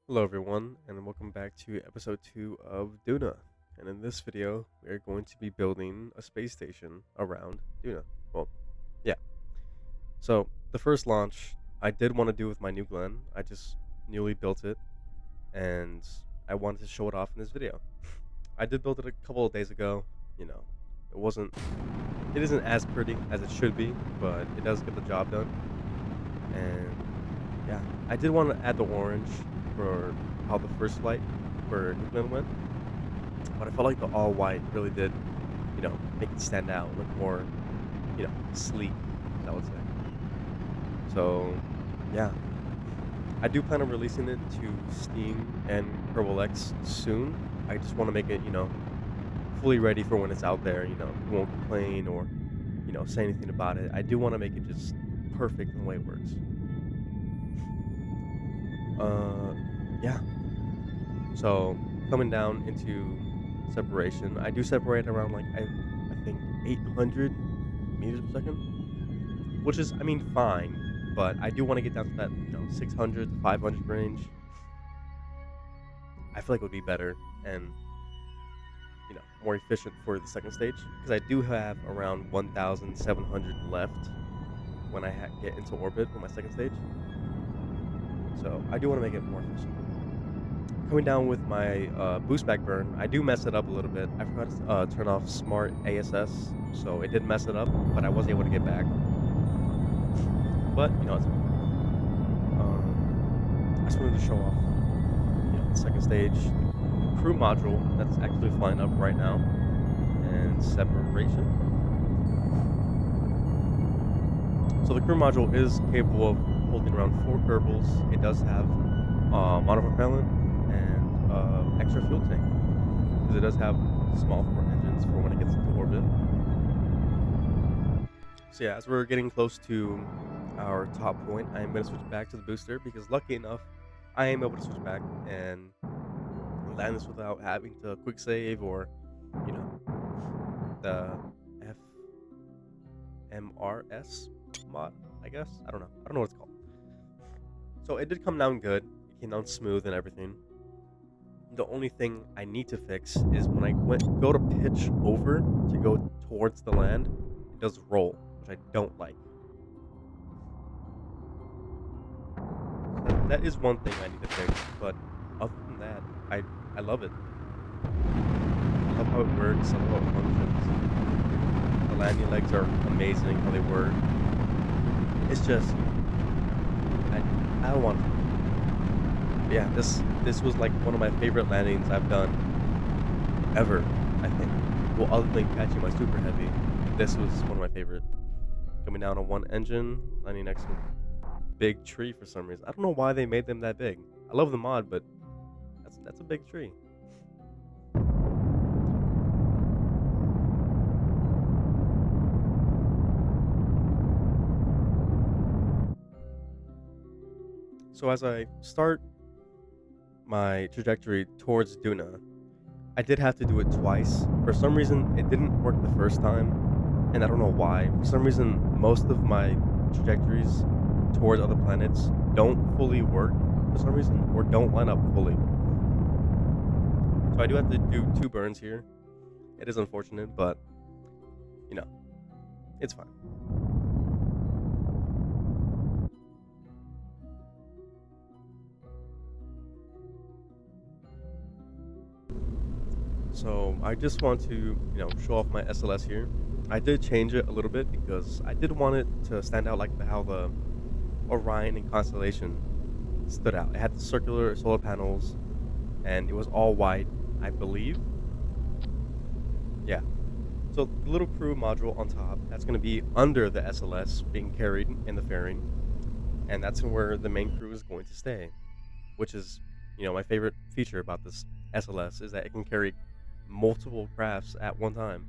Hello everyone, and welcome back to episode 2 of Duna. And in this video, we are going to be building a space station around Duna. Well, yeah. So, the first launch, I did want to do with my new Glen. I just newly built it, and I wanted to show it off in this video. I did build it a couple of days ago. You know, it wasn't, it isn't as pretty as it should be, but it does get the job done. And yeah, I did want to add the orange for how the first flight for Nuclear went, but I felt like the all white really did, make it stand out, look more, sleek, I would say. So, yeah, I do plan on releasing it to Steam and Kerbal X soon. I just want to make it, fully ready for when it's out there. People won't complain or, say anything about it. I do want to make it just perfect in the way it works. Yeah. So coming down into separation, I do separate around like I think 800 meters per second, which is fine, but I do want to get down to that 600 to 500 range. I feel like it would be better and more efficient for the second stage because I do have around 1,700 left when I get into orbit for my second stage. So I do want to make it more efficient. Coming down with my boost back burn, I do mess it up a little bit. I forgot to turn off smart ASS, so it did mess it up, but I was able to get back. But it's I just wanted to show off, the second stage, the crew module that's actually flying up right now, and separation. So the crew module is capable of holding around 4 Kerbals. It does have monopropellant and extra fuel tank because it does have small 4 engines for when it gets into orbit. So yeah, as we're getting close to our top point, I am going to switch back to the booster because lucky enough, I am able to switch back and land this without having to quick save or, the FMRS mod, I guess. I don't know. I don't know what it's called. So it did come down good. It came down smooth and everything. The only thing I need to fix is when I go to pitch over to go towards the land, it does roll, which I don't like. So that is one thing I need to fix, but other than that, I love it. I love how it works, I love how it functions. The landing legs are amazing, how they work. It's just, I don't want to. Yeah, this was like one of my favorite landings I've done ever, I think. Well, other than catching my super heavy, this was one of my favorite. Coming down on one engine, landing next to a big tree for some reason. I don't know why they made them that big. I love the mod, but that's a big tree. So as I start my trajectory towards Duna, I did have to do it twice. For some reason, it didn't work the first time, and I don't know why. For some reason, most of my trajectories towards other planets don't fully work for some reason, or don't line up fully. So I do have to do 2 burns here. It is unfortunate, but, it's fine. So I just want to, show off my SLS here. I did change it a little bit because I did want it to stand out like how the Orion and Constellation stood out. It had the circular solar panels, and it was all white, I believe. Yeah. So the little crew module on top, that's going to be under the SLS being carried in the fairing, and that's where the main crew is going to stay, which is, my favorite feature about this SLS is that it can carry multiple crafts at one time.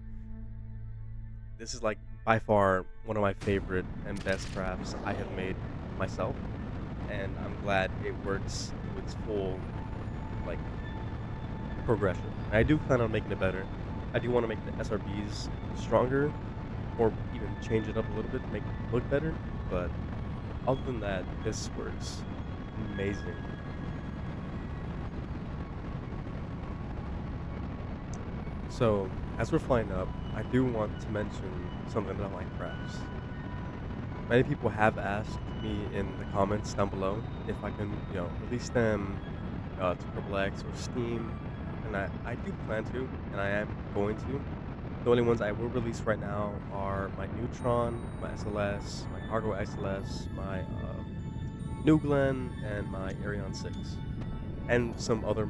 This is like by far one of my favorite and best crafts I have made myself, and I'm glad it works to its full like progression. I do plan on making it better. I do want to make the SRBs stronger, or even change it up a little bit to make it look better. But other than that, this works amazing. So, as we're flying up, I do want to mention something about my crafts. Many people have asked me in the comments down below if I can, release them to Triple X or Steam, and I do plan to, and I am going to. The only ones I will release right now are my Neutron, my SLS, my Cargo SLS, my New Glenn, and my Arion 6, and some other,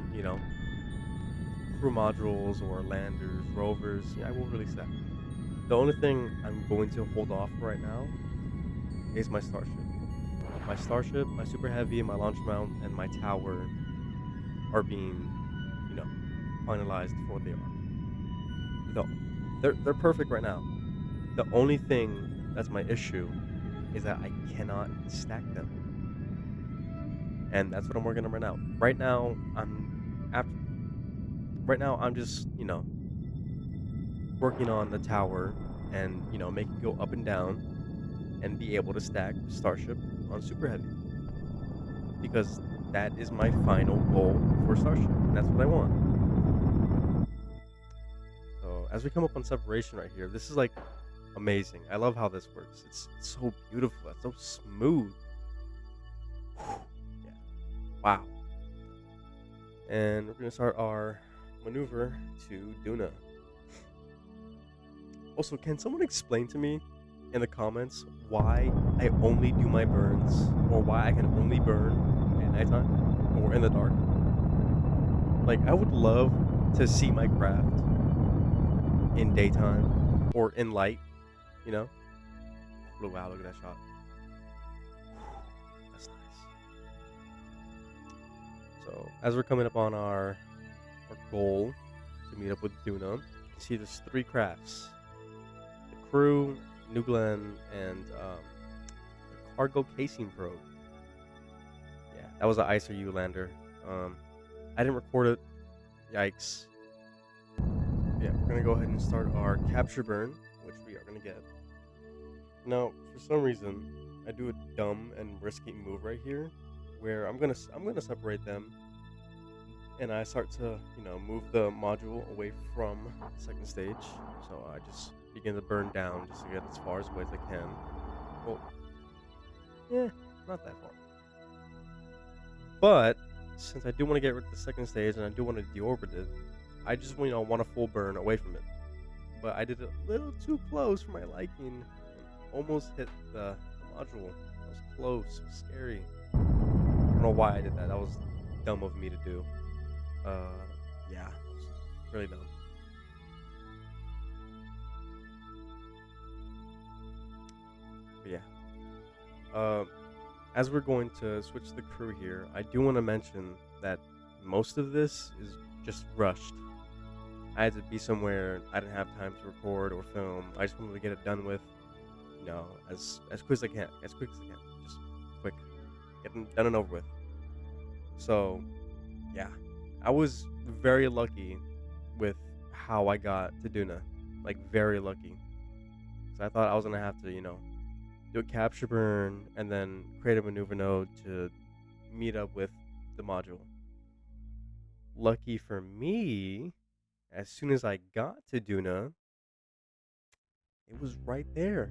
crew modules or landers, rovers. Yeah, I will release that. The only thing I'm going to hold off right now is my starship. My starship, my super heavy, my launch mount, and my tower are being, you know, finalized for what they are. Though they're perfect right now. The only thing that's my issue is that I cannot stack them, and that's what I'm working on right now. After right now I'm just working on the tower and make it go up and down and be able to stack starship on super heavy because that is my final goal for starship and that's what I want. So as we come up on separation right here, this is like amazing. I love how this works. It's so beautiful. It's so smooth. Yeah. Wow. And we're gonna start our maneuver to Duna. Also, can someone explain to me in the comments why I only do my burns or why I can only burn at nighttime or in the dark? Like, I would love to see my craft in daytime or in light, you know? Oh, wow, look at that shot. That's nice. So, as we're coming up on our goal to meet up with Duna, you can see there's 3 crafts. The crew, New Glenn, and the cargo casing probe. Yeah, that was an ISRU lander. I didn't record it. Yikes. Yeah, we're gonna go ahead and start our capture burn, which we are gonna get. Now, for some reason, I do a dumb and risky move right here, where I'm gonna separate them, and I start to move the module away from the second stage. So I just begin to burn down just to get as far away as I can. Well, yeah, not that far. But since I do want to get rid of the second stage and I do want to deorbit it, I just want a full burn away from it. But I did it a little too close for my liking and almost hit the module. It was close. It was scary. I don't know why I did that. That was dumb of me to do. Yeah, it was really dumb. But yeah. As we're going to switch the crew here, I do want to mention that most of this is just rushed. I had to be somewhere. I didn't have time to record or film. I just wanted to get it done with, as quick as I can. As quick as I can. Just quick. Get them done and over with. So, yeah. I was very lucky with how I got to Duna. Like, very lucky. Because I thought I was going to have to, do a capture burn and then create a maneuver node to meet up with the module. Lucky for me, as soon as I got to Duna, it was right there.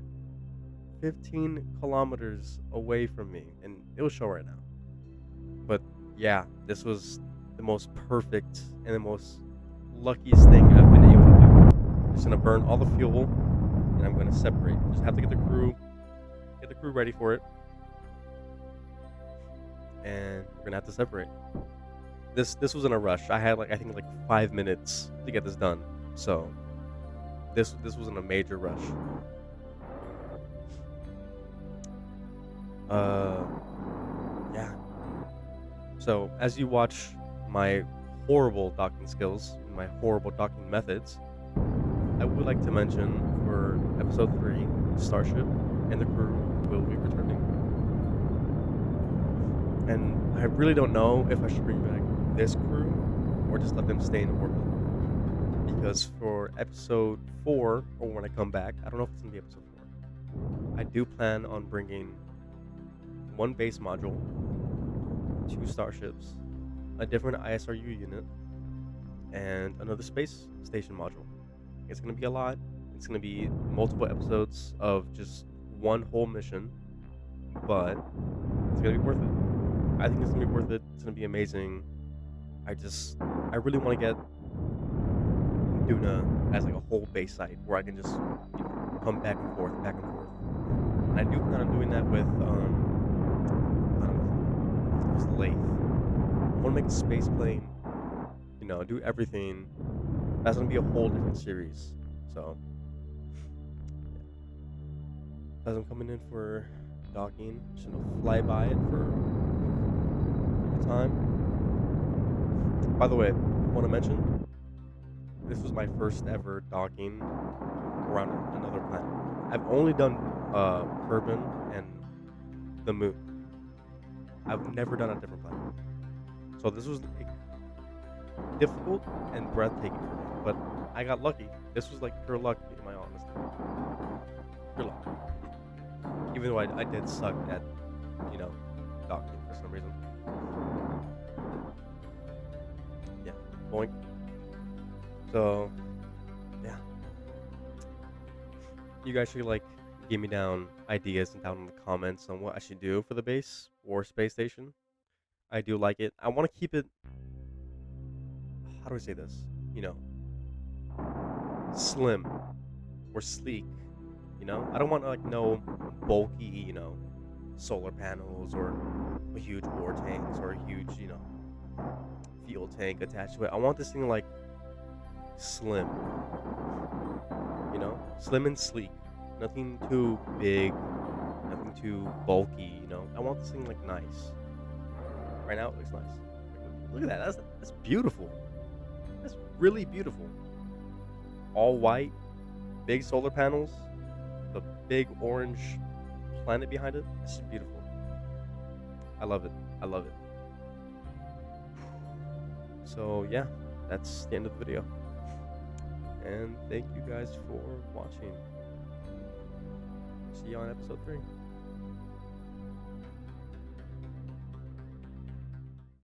15 kilometers away from me. And it will show right now. But yeah, this was the most perfect and the most luckiest thing I've been able to do. I'm just going to burn all the fuel and I'm going to separate. Just have to get the crew ready for it. And we're going to have to separate. This wasn't a rush. I had I think 5 minutes to get this done. So this wasn't a major rush. Yeah. So as you watch my horrible docking skills, my horrible docking methods, I would like to mention for episode 3, Starship and the crew will be returning. And I really don't know if I should bring back this crew or just let them stay in orbit. Because for episode 4, or when I come back, I don't know if it's going to be episode 4, I do plan on bringing 1 base module, 2 starships, a different ISRU unit, and another space station module. It's gonna be a lot. It's gonna be multiple episodes of just one whole mission, but it's gonna be worth it. I think it's gonna be worth it. It's gonna be amazing. I really want to get Duna as like a whole base site where I can just come back and forth, back and forth. And I do plan on doing that with I don't know, it was Lathe. I want to make a space plane, do everything. That's gonna be a whole different series. So, as I'm coming in for docking, just gonna fly by it for a time. By the way, I want to mention this was my first ever docking around another planet. I've only done Kerbin and the moon. I've never done a different planet. So this was difficult and breathtaking for me, but I got lucky. This was like pure luck, in my honesty. Pure luck. Even though I did suck at, docking for some reason. Yeah, boink. So, yeah. You guys should give me down ideas and down in the comments on what I should do for the base or space station. I do like it. I want to keep it. How do I say this? Slim or sleek. I don't want no bulky, solar panels or a huge war tanks or a huge, fuel tank attached to it. I want this thing slim. Slim and sleek. Nothing too big, nothing too bulky, I want this thing nice. Right now it looks nice. Look at that. That's beautiful. That's really beautiful. All white, big solar panels, the big orange planet behind it. It's just beautiful. I love it. I love it. So yeah, that's the end of the video. And thank you guys for watching. See you on episode 3.